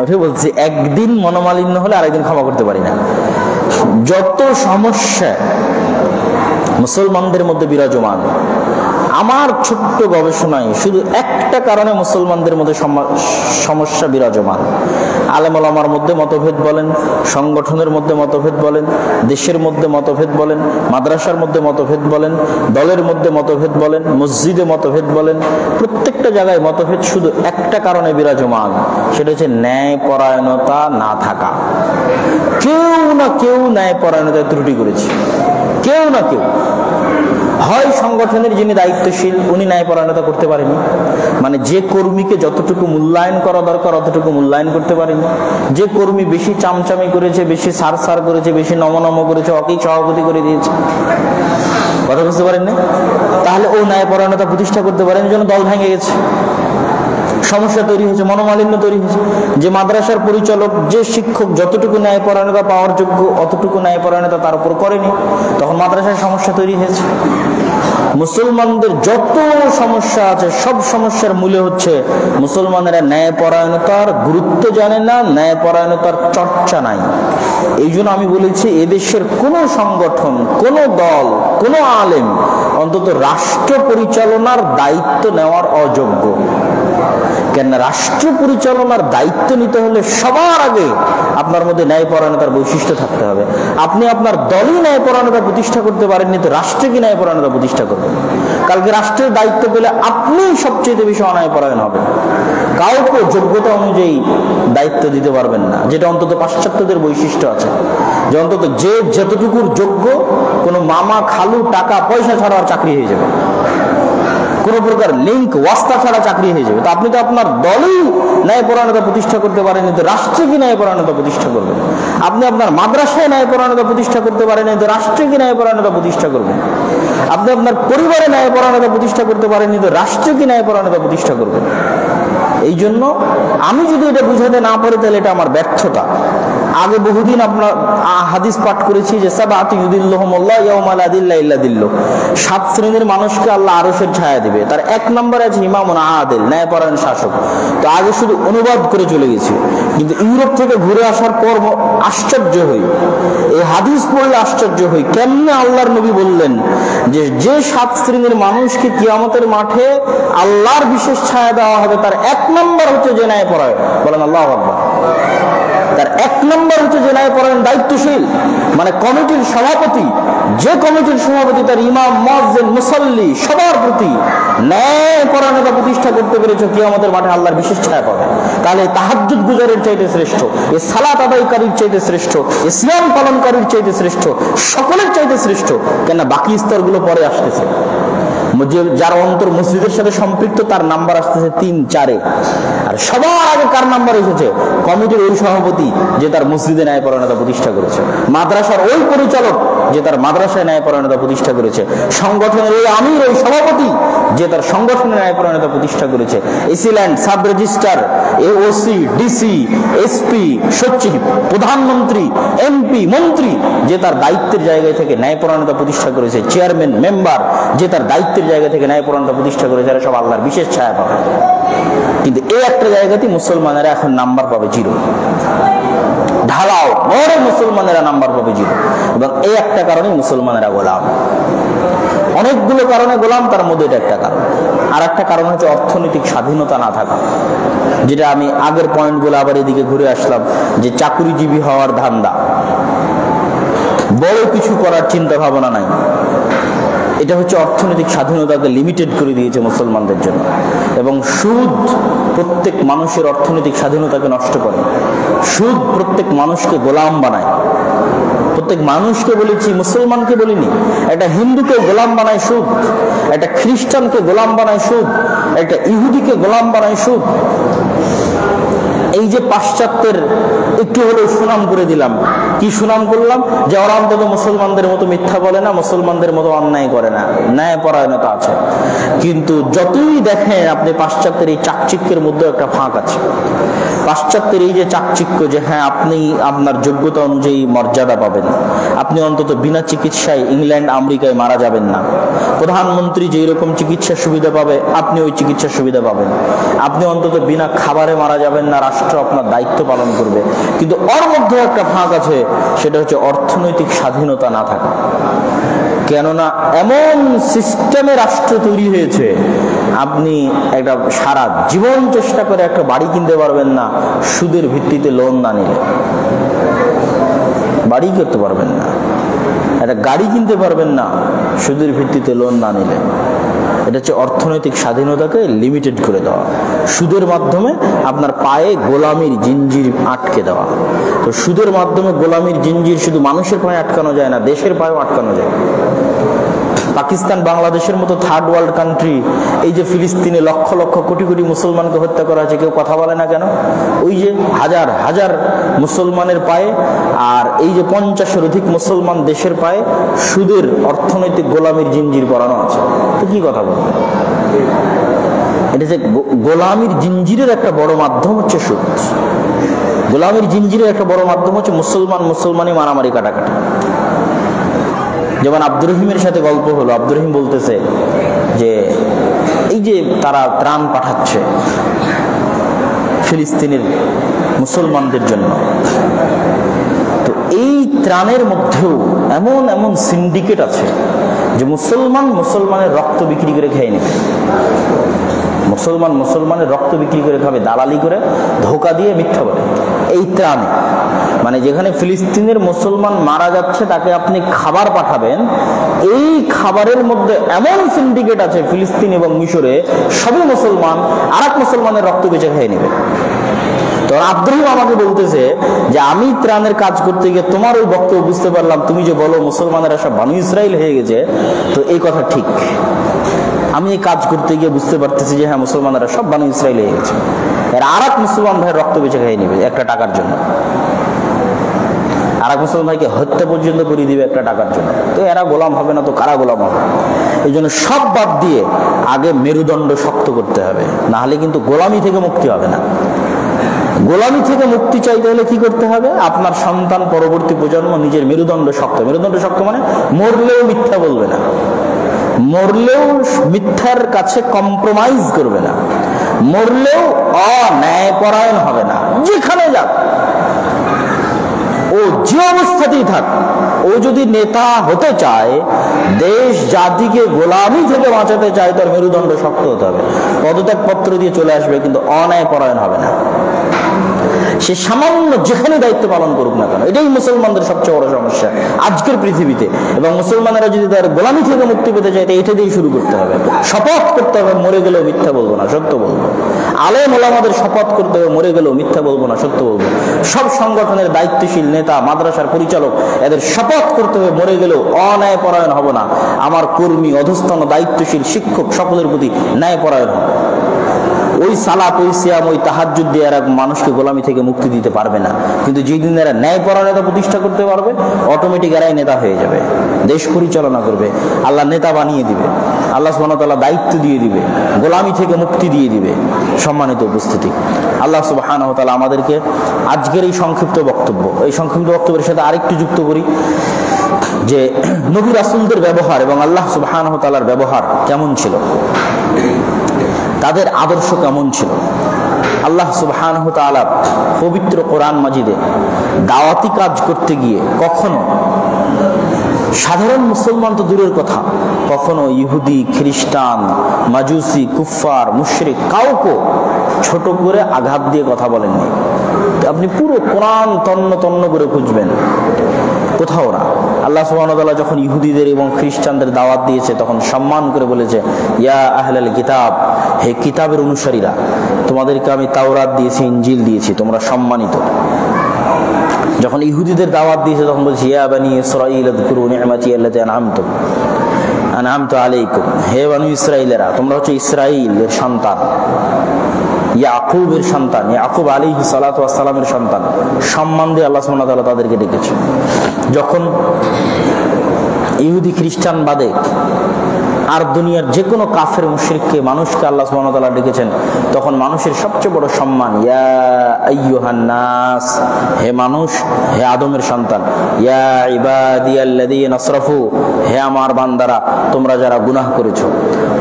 ওটাই বলছি, একদিন মনোমালিন্য হলে আরেকদিন ক্ষমা করতে পারি না। যত সমস্যা মুসলমানদের মধ্যে বিরাজমান, আমার ছোট্ট গবেষণায় শুধু একটা কারণে মুসলমানদের মধ্যে সমস্যা বিরাজমান। আলেম ওলামার মধ্যে মতভেদ বলেন, সংগঠনের মধ্যে মতভেদ বলেন, দেশের মধ্যে মতভেদ বলেন, মাদ্রাসার মধ্যে মতভেদ বলেন, দলের মধ্যে মতভেদ বলেন, মসজিদে মতভেদ বলেন, প্রত্যেকটা জায়গায় মতভেদ শুধু একটা কারণে বিরাজমান, সেটা হচ্ছে ন্যায়পরায়ণতা না থাকা। কেউ না কেউ ন্যায়পরায়ণতায় ত্রুটি করেছে, কেউ না কেউ। হয় সংগঠনের যিনি দায়িত্বশীল উনি ন্যায়পরায়ণতা করতে পারেনি, মানে যে কর্মীকে যতটুকু মূল্যায়ন করা দরকার অতটুকু মূল্যায়ন করতে পারেনি। যে কর্মী বেশি চামচামি করেছে, বেশি সার করেছে, বেশি নমনম করেছে, ওকেই সভাপতি করে দিয়েছে। কথা বুঝতে পারেননি? তাহলে ও ন্যায়পরায়ণতা প্রতিষ্ঠা করতে পারেনি, জন্য দল ভেঙে গেছে, সমস্যা তৈরি হয়েছে, মনোমালিন্য তৈরি হয়েছে। যে মাদ্রাসার পরিচালক, যে শিক্ষক যতটুকু ন্যায়পরায়ণতা পাওয়ার যোগ্য অতটুকু ন্যায়পরায়ণতা তার উপর করেনি, তখন মাদ্রাসায় সমস্যা তৈরি হয়েছে। মুসলমানদের যত সমস্যা আছে সব সমস্যার মূলে হচ্ছে মুসলমানেরা ন্যায়পরায়ণতার গুরুত্ব জানে না, ন্যায়পরায়ণতার চর্চা নাই। এই জন্য আমি বলেছি এদেশের কোনো সংগঠন, কোনো দল, কোনো আলেম অন্তত রাষ্ট্র পরিচালনার দায়িত্ব নেওয়ার অযোগ্য। কেন রাষ্ট্র পরিচালনার দায়িত্ব নিতে হলে সবার আগে আপনার মধ্যে ন্যায়পরায়ণতার বৈশিষ্ট্য থাকতে হবে। আপনি আপনার দলই ন্যায়পরায়ণতা প্রতিষ্ঠা করতে পারেননি, তো রাষ্ট্রে কি ন্যায়পরায়ণতা প্রতিষ্ঠা করবেন? কালকে রাষ্ট্রের দায়িত্ব পেলে আপনি সবচেয়ে বেশি অন্যায়পরায়ণ হবেন। কাউকে যোগ্যতা অনুযায়ী দায়িত্ব দিতে পারবেন না, যেটা অন্তত পাশ্চাত্যদের বৈশিষ্ট্য আছে, যে অন্তত যে যতটুকুর যোগ্য, কোনো মামা খালু টাকা পয়সা ছাড়া আর চাকরি হয়ে যাবে, কোনো প্রকার লিঙ্ক ওয়াস্তা ছাড়া চাকরি হয়ে যাবে। তো আপনি তো আপনার দলেই ন্যায়পরায়ণতা প্রতিষ্ঠা করতে পারেনি, তো রাষ্ট্রে কি ন্যায়পরায়ণতা প্রতিষ্ঠা করবেন? আপনি আপনার মাদ্রাসায় ন্যায়পরায়ণতা প্রতিষ্ঠা করতে পারেনি, তো রাষ্ট্রে কি ন্যায়পরায়ণতা প্রতিষ্ঠা করবেন? আপনি আপনার পরিবারে ন্যায়পরায়ণতা প্রতিষ্ঠা করতে পারেনি, তো রাষ্ট্রে কি ন্যায়পরায়ণতা প্রতিষ্ঠা করবেন? এই জন্য আমি যদি এটা বুঝাতে না পারি তাহলে এটা আমার ব্যর্থতা। আগে বহুদিন আপনার হাদিস পাঠ করেছি যে সাবাতু ইউদিল্লাহুমুল্লাহ ইয়াউমা লা দিল্লা ইল্লা দিল্লু, 7 শ্রেণীর মানুষকে আল্লাহ আরশের ছায়া দিবে। তার 1 নম্বরে আছে ইমামুন আদিল, ন্যায়পরায়ণ শাসক। তো আগে শুধু অনুবাদ করে চলে গেছি, কিন্তু ইউরোপ থেকে ঘুরে আসার পর আশ্চর্য হই, এই হাদিস পড়লে আশ্চর্য হই, কেমনে আল্লাহর নবী বললেন যে 7 শ্রেণীর মানুষকে কিয়ামতের মাঠে আল্লাহর বিশেষ ছায়া দেওয়া হবে, তার 1 নম্বর হচ্ছে যে ন্যায়পরায়ণ। বলেন আল্লাহু আকবার। তার 1 নম্বর হচ্ছে যে ন্যায়পরায়ণ দায়িত্বশীল, মানে কমিটির সভাপতি। যে কমিটির সভাপতি তার ইমাম, মুয়াজ্জিন, মুসাল্লি সবার প্রতি ন্যায়পরায়ণতা প্রতিষ্ঠা করতে পেরেছে, কিয়ামতের মাঠে আল্লাহর বিশেষ ছায়া পাবে। তাহলে তাহাজ্জুদ গুজারের চাইতে শ্রেষ্ঠ, এই সালাত আদায়কারীর চাইতে শ্রেষ্ঠ, এই সিয়াম পালনকারীর চাইতে শ্রেষ্ঠ, সকলের চাইতে শ্রেষ্ঠ। কেন বাকি স্তরগুলো পরে আসতেছে। যার অন্তর মসজিদের সাথে সম্পৃক্ত তার নাম্বার আসতেছে 3-4-এ, আর সবার আগে কার নাম্বার এসেছে? কমিটির ওই সভাপতি যে তার মসজিদে ন্যায়পরায়ণতা প্রতিষ্ঠা করেছে, মাদ্রাসার ওই পরিচালক যে তার মাদ্রাসায় ন্যায়পরায়ণতা প্রতিষ্ঠা করেছে, সংগঠনের ওই আমির, ওই সভাপতি যে তার সংগঠনের ন্যায়পরায়ণতা প্রতিষ্ঠা করেছে, AC land, sub registrar, OC, DC, SP, সচিব, প্রধানমন্ত্রী, এমপি, মন্ত্রী যে তার দায়িত্বের জায়গায় থেকে ন্যায়পরায়ণতা প্রতিষ্ঠা করেছে, চেয়ারম্যান, মেম্বার যে তার দায়িত্বের জায়গা থেকে ন্যায়পরায়ণতা প্রতিষ্ঠা করেছে, এরা সব আল্লাহর বিশেষ ছায়া পাবে। কিন্তু এই একটা জায়গাতেই মুসলমানেরা এখন নাম্বার পাবে 0। ঢালাও বড় মুসলমানেরা নাম্বার পাবে 0, এবং এই একটা কারণে মুসলমানেরা গোলাম। অনেকগুলো কারণে গোলাম, তার মধ্যে এটা একটা কারণ। আর একটা কারণ হচ্ছে অর্থনৈতিক স্বাধীনতা না থাকা, যেটা আমি আগের পয়েন্টগুলো আবার এদিকে ঘুরে আসলাম, যে চাকুরিজীবী হওয়ার ধান্দা, বড় কিছু করার চিন্তা ভাবনা নাই। এটা হচ্ছে অর্থনৈতিক স্বাধীনতাকে লিমিটেড করে দিয়েছে মুসলমানদের জন্য। এবং সুদ প্রত্যেক মানুষের অর্থনৈতিক স্বাধীনতাকে নষ্ট করে। সুদ প্রত্যেক মানুষকে গোলাম বানায়। প্রত্যেক মানুষকে বলেছি, মুসলমানকে বলিনি। একটা হিন্দুকে গোলাম বানায় সুদ, একটা খ্রিস্টানকে গোলাম বানায় সুদ, একটা ইহুদিকে গোলাম বানায় সুদ। এই যে পাশ্চাত্যের একটু হলেও সুনাম করে দিলাম, কি সুনাম করলাম? যে ওরা অন্তত মুসলমানদের মতো মিথ্যা বলে না, মুসলমানদের মতো অন্যায় করে না, ন্যায় পরায়ণতা আছে। কিন্তু যতই দেখেন আপনি পাশ্চাত্যের এই চাকচিক্যের মধ্যে একটা ফাঁক আছে। পাশ্চাত্যের এই যে চাকচিক্য, যে হ্যাঁ আপনি আপনার যোগ্যতা অনুযায়ী মর্যাদা পাবেন, আপনি অন্তত বিনা চিকিৎসায় ইংল্যান্ড আমেরিকায় মারা যাবেন না, প্রধানমন্ত্রী যেই রকম চিকিৎসার সুবিধা পাবে আপনি ওই চিকিৎসার সুবিধা পাবেন, আপনি অন্তত বিনা খাবারে মারা যাবেন না, রাষ্ট্র আপনার দায়িত্ব পালন করবে। কিন্তু ওর মধ্যে একটা ফাঁক আছে, সেটা হচ্ছে অর্থনৈতিক স্বাধীনতা না থাকা। কেননা এমন সিস্টেমে রাষ্ট্র তৈরি হয়েছে, আপনি একটা সারা জীবন চেষ্টা করে একটা বাড়ি কিনতে পারবেন না সুদের ভিত্তিতে লোন না নিলে। বাড়ি করতে পারবেন না, একটা গাড়ি কিনতে পারবেন না সুদের ভিত্তিতে লোন না নিলে। এটা হচ্ছে অর্থনৈতিক স্বাধীনতাকে লিমিটেড করে দেওয়া, সুদের মাধ্যমে আপনার পায়ে গোলামির জিঞ্জির আটকে দেওয়া। তো সুদের মাধ্যমে গোলামির জিঞ্জির শুধু মানুষের পায়ে আটকানো যায় না, দেশের পায়েও আটকানো যায়। পাকিস্তান বাংলাদেশের মতো থার্ড ওয়ার্ল্ড কান্ট্রি, এই যে ফিলিস্তিনে লক্ষ লক্ষ কোটি কোটি মুসলমানকে হত্যা করা হয়েছে, কেউ কথা বলে না কেন? ওই যে হাজার হাজার মুসলমানের পায়ে, আর এই যে 50-এর অধিক মুসলমান দেশের পায়ে সুদের অর্থনৈতিক গোলামির জিঞ্জির পরানো আছে। তো কি কথা বলবে? এটা যে গোলামির জিঞ্জিরের একটা বড় মাধ্যম হচ্ছে সুদ। গোলামির জিঞ্জিরের একটা বড় মাধ্যম হচ্ছে মুসলমানই মারামারি কাটাকাটি। যেমন আব্দুর রহিমের সাথে গল্প হলো, আব্দুর রহিম বলতেছে যে এই যে তারা ত্রাণ পাঠাচ্ছে ফিলিস্তিনের মুসলমানদের জন্য, তো এই ত্রাণের মধ্যেও এমন এমন সিন্ডিকেট আছে যে মুসলমানের রক্ত বিক্রি করে খেয়ে নেবে। মুসলমানের রক্ত বিক্রি করে খাবে, দালালি করে, ধোকা দিয়ে, মিথ্যা বলে। এই ত্রাণে মানে যেখানে ফিলিস্তিনের মুসলমান মারা যাচ্ছে তাকে আপনি খাবার পাঠাবেন, এই খাবারের মধ্যে এমন সিন্ডিকেট আছে ফিলিস্তিন এবং মিশরে, সবই মুসলমান আর এক মুসলমানের রক্ত বেঁচে খেয়ে নেবে। তো আব্দুর রহিম আমাকে বলতেছে যে আমি ত্রাণের কাজ করতে গিয়ে তোমার ওই বক্তব্য বুঝতে পারলাম, তুমি যে বলো মুসলমানেরা সব বানু ইসরাইল হয়ে গেছে, তো এই কথা ঠিক। আমি এই কাজ করতে গিয়ে বুঝতে পারতেছি যে হ্যাঁ মুসলমানেরা সব বানু ইসরাইল হয়ে গেছে। এর আর এক মুসলমান ভাইয়ের রক্ত বেঁচে খেয়ে নিবে একটা টাকার জন্য, আর এক মুসলমান ভাইকে হত্যা পর্যন্ত করে দিবে একটা টাকার জন্য। তো এরা গোলাম হবে না তো কারা গোলাম হবে? এই জন্য সব বাদ দিয়ে আগে মেরুদণ্ড শক্ত করতে হবে, না হলে কিন্তু গোলামি থেকে মুক্তি হবে না। গোলামি থেকে মুক্তি চাইতে হলে কি করতে হবে? আপনার সন্তান, পরবর্তী প্রজন্ম নিজের মেরুদণ্ড শক্ত। মেরুদণ্ড শক্ত মানে মরলেও মিথ্যা বলবে না, মরলেও মিথ্যার কাছে কম্প্রোমাইজ করবে না, মরলেও অন্যায়পরায়ণ হবে না। যেখানে যাক, ও যে অবস্থাতেই থাক, ও যদি নেতা হতে চায়, দেশ জাতিকে গোলামি থেকে বাঁচাতে চায়, তার মেরুদণ্ড শক্ত হতে হবে। পদত্যাগ পত্র দিয়ে চলে আসবে, কিন্তু অন্যায়পরায়ণ হবে না। সে সামান্য যেখানে দায়িত্ব পালন করুক না কেন, এটাই মুসলমানদের সবচেয়ে বড় সমস্যা আজকের পৃথিবীতে। এবং মুসলমানেরা যদি তার গোলামি থেকে মুক্তি পেতে চায়, এটা দিয়েই শুরু করতে হবে। শপথ করতে হবে, মরে গেলেও মিথ্যা বলবো না, সত্য বলবো। আলেম ওলামাদের শপথ করতে হবে, মরে গেলেও মিথ্যা বলবো না, সত্য বলবো। সব সংগঠনের দায়িত্বশীল নেতা, মাদ্রাসার পরিচালক, এদের শপথ করতে হবে, মরে গেলেও অন্যায়পরায়ণ হব না। আমার কর্মী, অধস্তন, দায়িত্বশীল শিক্ষক সকলের প্রতি ন্যায়পরায়ণ হবে। ওই সালাত, ওই সিয়াম, ওই তাহাজ্জুদ দিয়ে এরা মানুষকে গোলামি থেকে মুক্তি দিতে পারবে না। কিন্তু যেদিন এরা ন্যায়পরায়ণতা প্রতিষ্ঠা করতে পারবে, অটোমেটিক এরাই নেতা হয়ে যাবে, দেশ পরিচালনা করবে, আল্লাহ নেতা বানিয়ে দিবে, আল্লাহ সুবহানাহু ওয়া তাআলা দায়িত্ব দিয়ে দিবে, গোলামি থেকে মুক্তি দিয়ে দিবে। সম্মানিত উপস্থিতি, আল্লাহ সুবহানাহু ওয়া তাআলা আমাদেরকে আজকের এই সংক্ষিপ্ত বক্তব্যের সাথে আরেকটু যুক্ত করি যে নবী রাসূলদের ব্যবহার এবং আল্লাহ সুবহানাহু ওয়া তাআলার ব্যবহার কেমন ছিল, তাদের আদর্শ কেমন ছিল। আল্লাহ সুবহানাহু ওয়া তাআলা পবিত্র কোরআন মাজিদে দাওয়াতি কাজ করতে গিয়ে কখনো সাধারণ মুসলমান তো দূরের কথা, কখনো ইহুদি, খ্রিস্টান, মাজুসি, কুফফার, মুশরিক কাউকে ছোট করে আঘাত দিয়ে কথা বলেননি। আপনি পুরো কোরআন তন্ন তন্ন করে খুঁজবেন, কোথাও না। আল্লাহ সুবহানাহু ওয়া তাআলা যখন ইহুদিদের এবং খ্রিস্টানদের দাওয়াত দিয়েছে তখন সম্মান করে বলেছে, ইয়া আহলাল কিতাব, হে কিতাবের অনুসারীরা, তোমাদেরকে আমি তাওরাত দিয়েছি, ইনজিল দিয়েছি, তোমরা সম্মানিত। যখন ইহুদিদের দাওয়াত দিয়েছে তখন বলছে, ইয়া বানি ইসরাঈল আযকুরু নি'মাতি আল্লাতী আন'আমতু আলাইকুম, হে বনি ইসরাঈলেরা, তোমরা হচ্ছে ইসরাঈলের সন্তান, ইয়াকুবের সন্তান, ইয়াকুব আলাইহিস সালাতু ওয়াস সালামের সন্তান। সম্মান দিয়ে আল্লাহ সুবহানাহু ওয়া তাআলা তাদেরকে ডেকেছে। যখন ইহুদি খ্রিস্টান বাদে আর দুনিয়ার যে কোনো কাফের মুশরিককে, মানুষকে আল্লাহ সুবহানাহু ওয়া তাআলা ডেকেছেন, তখন মানুষের সবচেয়ে বড় সম্মান, ইয়া আইয়ুহান নাস, হে মানুষ, হে আদমের সন্তান, ইয়া ইবাদিয়াল্লাযীনা আসরাফু, হে আমার বান্দারা, তোমরা যারা গুনাহ করেছো।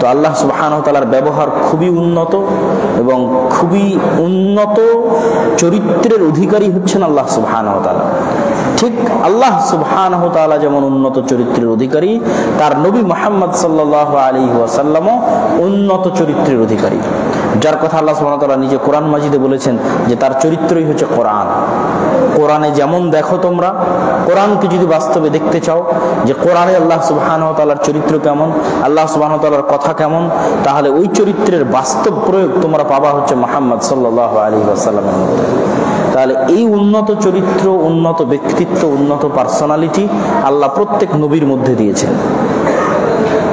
তো আল্লাহ সুবহানাহু ওয়া তাআলার ব্যবহার খুবই উন্নত এবং খুবই উন্নত চরিত্রের অধিকারী হচ্ছেন আল্লাহ সুবহানাহু ওয়া তাআলা। ঠিক আল্লাহ সুবহানাহু ওয়া তাআলা যেমন উন্নত চরিত্রের অধিকারী, তার নবী মুহাম্মদ সাল্লাল্লাহু আলাইহি ওয়াসাল্লামও উন্নত চরিত্রের অধিকারী, যার কথা আল্লাহ সুবহানাহু ওয়া তাআলা নিজে কোরআন মাজিদে বলেছেন যে তার চরিত্রই হচ্ছে কোরআন। কোরআনে যেমন দেখো তোমরা, কোরআনকে যদি বাস্তবে দেখতে চাও যে কোরআনে আল্লাহ সুবহানাহু ওয়া তাআলার চরিত্র কেমন, আল্লাহ সুবহানাহু ওয়া তাআলার কথা কেমন, তাহলে ওই চরিত্রের বাস্তব প্রয়োগ তোমরা পাবা হচ্ছে মুহাম্মদ সাল্লাল্লাহু আলাইহি ওয়াসাল্লামের মধ্যে। তাহলে এই উন্নত চরিত্র, উন্নত ব্যক্তিত্ব, উন্নত পার্সোনালিটি আল্লাহ প্রত্যেক নবীর মধ্যে দিয়েছেন।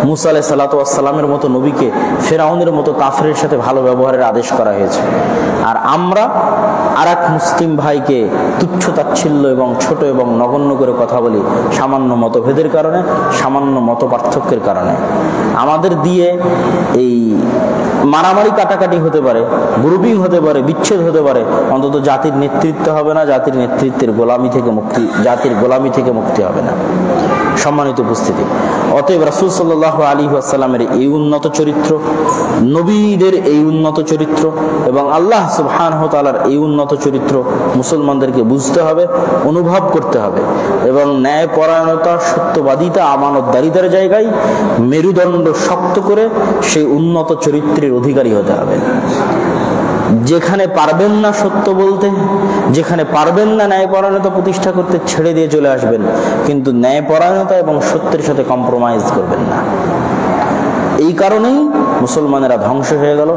মুসা আলাইহিস সালাতু ওয়াস সালামের মতো নবীকে ফেরাউনের মতো কাফেরের সাথে ভালো ব্যবহারের আদেশ করা হয়েছে। আর আমরা আরেক মুসলিম ভাইকে তুচ্ছ তাচ্ছিল্য এবং ছোট এবং নগণ্য করে কথা বলি সামান্য মতভেদের কারণে, সামান্য মত পার্থক্যের কারণে। আমাদের দিয়ে এই মারামারি কাটাকাটি হতে পারে, গ্রুপিং হতে পারে, বিচ্ছেদ হতে পারে, অন্তত জাতির নেতৃত্ব হবে না, জাতির নেতৃত্বের গোলামি থেকে মুক্তি, জাতির গোলামি থেকে মুক্তি হবে না। সম্মানিত উপস্থিতি, অতএব রাসূল সাল্লাল্লাহু আলাইহি ওয়াসাল্লামের এই উন্নত চরিত্র, নবীদের এই উন্নত চরিত্র এবং আল্লাহ সুবহানাহু ওয়া তাআলার এই উন্নত চরিত্র মুসলমানদেরকে বুঝতে হবে, অনুভব করতে হবে এবং ন্যায়পরায়ণতা, সত্যবাদিতা, আমানতদারিতার জায়গায় মেরুদণ্ড শক্ত করে সেই উন্নত চরিত্রের অধিকারী হতে হবে। যেখানে পারবেন না সত্য বলতে, যেখানে পারবেন না ন্যায়পরায়ণতা প্রতিষ্ঠা করতে, ছেড়ে দিয়ে চলে আসবেন, কিন্তু ন্যায়পরায়ণতা এবং সত্যের সাথে কম্প্রোমাইজ করবেন না। এই কারণেই মুসলমানেরা ধ্বংস হয়ে গেল,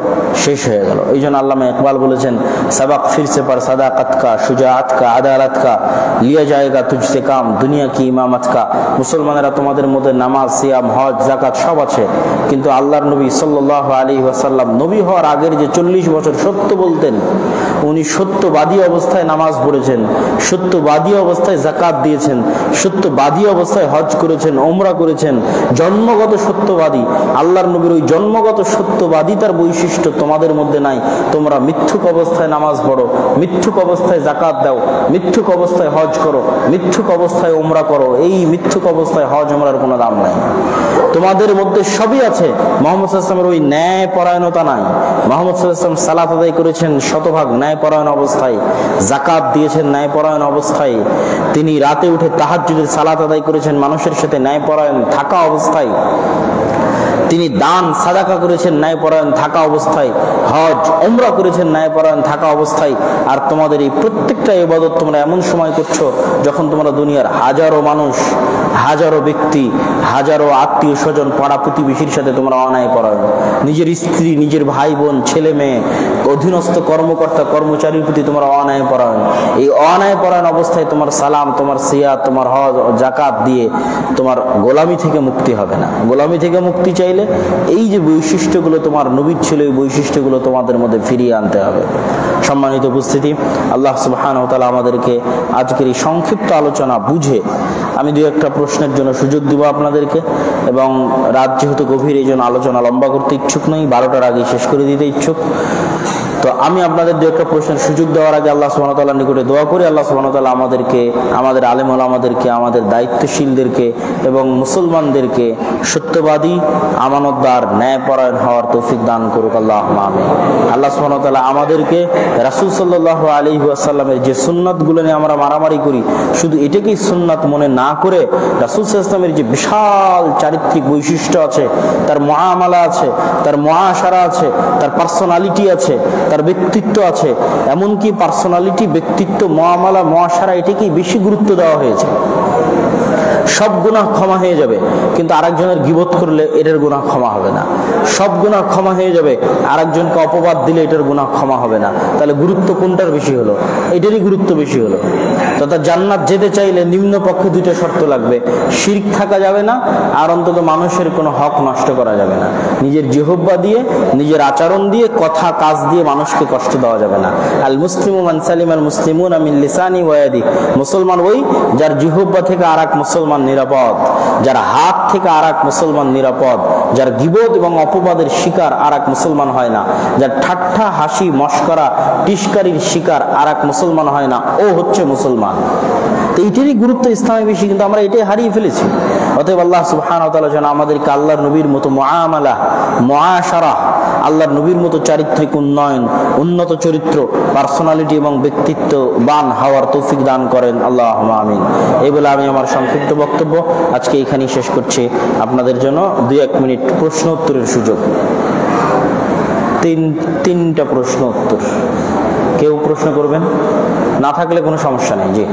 শেষ হয়ে গেল। এই জন্য আল্লামা ইকবাল বলেছেন, সাবাক ফিরসে পার সাদাকাত কা, শুজাআত কা, আদালত কা, লিয়া জায়েগা তুঝসে কাম, দুনিয়া কি ইমামত কা। মুসলমানেরা তোমাদের মধ্যে নামাজ, সিয়াম, হজ, যাকাত সব আছে, কিন্তু আল্লাহর নবী সাল্লাল্লাহু আলাইহি ওয়াসাল্লাম নবী হওয়ার আগের যে 40 বছর সত্য বলতেন, উনি সত্যবাদী অবস্থায় নামাজ পড়েছেন, সত্যবাদী অবস্থায় যাকাত দিয়েছেন, সত্যবাদী অবস্থায় হজ করেছেন, ওমরা করেছেন, জন্মগত সত্যবাদী। আল্লাহর নবীর ওই জন্মগত সত্যবাদিতার বৈশিষ্ট্য তোমাদের মধ্যে নাই। তোমরা মিথ্যুক অবস্থায় নামাজ পড়ো, মিথ্যুক অবস্থায় যাকাত দাও, মিথ্যুক অবস্থায় হজ করো, মিথ্যুক অবস্থায় ওমরা করো। এই মিথ্যুক অবস্থায় হজ ওমরার কোনো দাম নাই। তোমাদের মধ্যে সবই আছে, মুহাম্মদ সাল্লাল্লাহু আলাইহি ওয়াসাল্লামের ওই ন্যায়পরায়ণতা নাই। মুহাম্মদ সাল্লাল্লাহু আলাইহি ওয়াসাল্লাম সালাত আদায় করেছেন শতভাগ ন্যায়পরায়ণ অবস্থায়, যাকাত দিয়েছেন ন্যায়পরায়ণ অবস্থায়, তিনি রাতে উঠে তাহাজ্জুদের সালাত আদায় করেছেন মানুষের সাথে ন্যায়পরায়ণ থাকা অবস্থায়, তিনি দান সাদাকা করেছেন ন্যায়পরায়ণ থাকা অবস্থায়, হজ ওমরা করেছেন ন্যায়পরায়ণ থাকা অবস্থায়। আর তোমাদের এই প্রত্যেকটা ইবাদত তোমরা এমন সময় করছো যখন তোমরা দুনিয়ার হাজারো মানুষ, হাজারো ব্যক্তি, হাজারো আত্মীয় স্বজন, পাড়া প্রতিবেশীর সাথে তোমরা অন্যায়পরায়ণ, নিজের স্ত্রী, নিজের ভাই বোন, ছেলে মেয়ে, অধীনস্থ কর্মকর্তা কর্মচারীর প্রতি তোমরা অন্যায়পরায়ণ। এই অন্যায়পরায়ণ অবস্থায় তোমার সালাম, তোমার সিয়াত, তোমার হজ, যাকাত দিয়ে তোমার গোলামি থেকে মুক্তি হবে না। গোলামি থেকে মুক্তি চাইলে এই যে বৈশিষ্ট্যগুলো তোমার নবীর ছিল, এই বৈশিষ্ট্যগুলো তোমাদের মধ্যে ফিরিয়ে আনতে হবে। সম্মানিত উপস্থিতি, আল্লাহ সুবহানাহু ওয়া তাআলা আমাদেরকে আজকের এই সংক্ষিপ্ত আলোচনা বুঝে, আমি দুই একটা প্রশ্নের জন্য সুযোগ দিব আপনাদেরকে, এবং রাত যেহেতু গভীর এই জন্য আলোচনা লম্বা করতে ইচ্ছুক নই, 12টার আগে শেষ করে দিতে ইচ্ছুক। তো আমি আপনাদের দু একটা প্রশ্নের সুযোগ দেওয়ার আগে আল্লাহ সুবহানাহু ওয়া তাআলার নিকটে দোয়া করি, আল্লাহ সুবহানাহু ওয়া তাআলা আমাদেরকে, আমাদের আলেম ওলামাদেরকে, আমাদের দায়িত্বশীলদেরকে এবং মুসলমানদেরকে সত্যবাদী, আমানতদার, ন্যায়পরায়ণ হওয়ার তৌফিক দান করুক। আল্লাহুম্মা আমিন। আল্লাহ সুবহানাহু ওয়া তাআলা আমাদেরকে রাসূল সাল্লাল্লাহু আলাইহি ওয়াসাল্লামের যে সুন্নাতগুলো নিয়ে আমরা মারামারি করি, শুধু এটাকেই সুন্নাত মনে না করে রাসূল সাল্লাল্লাহু আলাইহি ওয়াসাল্লামের যে বিশাল চারিত্রিক বৈশিষ্ট্য আছে, তার মুআমালা আছে, তার মুআশারা আছে, তার পার্সোনালিটি আছে, তার ব্যক্তিত্ব আছে, এমনকি পার্সোনালিটি, ব্যক্তিত্ব, মুআমালা, মুআশারা এটাকেই বেশি গুরুত্ব দেওয়া হয়েছে। সব গুনাহ ক্ষমা হয়ে যাবে, কিন্তু আরেকজনের গীবত করলে এটার গুনাহ ক্ষমা হবে না। সব গুনাহ ক্ষমা হয়ে যাবে, আরেকজনকে অপবাদ দিলে এটার গুনাহ ক্ষমা হবে না। তাহলে গুরুত্ব কোনটার বেশি হলো? এটারই গুরুত্ব বেশি হলো। তথা জান্নাত যেতে চাইলে নিম্ন পক্ষে দুইটা শর্ত লাগবে, শিরক থাকা যাবে না, আর অন্তত মানুষের কোনো হক নষ্ট করা যাবে না। নিজের জিহ্বা দিয়ে, নিজের আচরণ দিয়ে, কথা কাজ দিয়ে মানুষকে কষ্ট দেওয়া যাবে না। আল মুসলিমু মান সালিম আল মুসলিমুনা মিন লিসানি ওয়া ইয়াদি। মুসলমান ওই যার জিহ্বা থেকে আরেক মুসলমান নিরাপদ, যার হাত থেকে আরেক মুসলমান নিরাপদ, যার গীবত এবং অপবাদের শিকার আরেক মুসলমান হয় না, যার ঠাট্টা, হাসি, মশকরা, টিস্কারির শিকার আরেক মুসলমান হয় না, ও হচ্ছে মুসলমান। তো এইটারই গুরুত্ব ইসলামে বেশি, কিন্তু আমরা এটাই হারিয়ে ফেলেছি। অতএব আল্লাহ সুবহানাহু ওয়া তাআলা যেন আমাদেরকে আল্লাহর নবীর মতো মুআমালা, মুআশারা, আল্লাহর নবীর মতো চারিত্রিক উন্নয়ন, উন্নত চরিত্র, পার্সোনালিটি এবং ব্যক্তিত্ববান হওয়ার তৌফিক দান করেন। আল্লাহুম্মা আমিন। এই বলে আমি আমার সংক্ষিপ্ত বক্তব্য আজকে এখানেই শেষ করছি। আপনাদের জন্য 2-1 মিনিট প্রশ্ন উত্তরের সুযোগ। তিনটা প্রশ্ন উত্তর। কেউ প্রশ্ন করবেন? না থাকলে কোনো সমস্যা নেই। জি।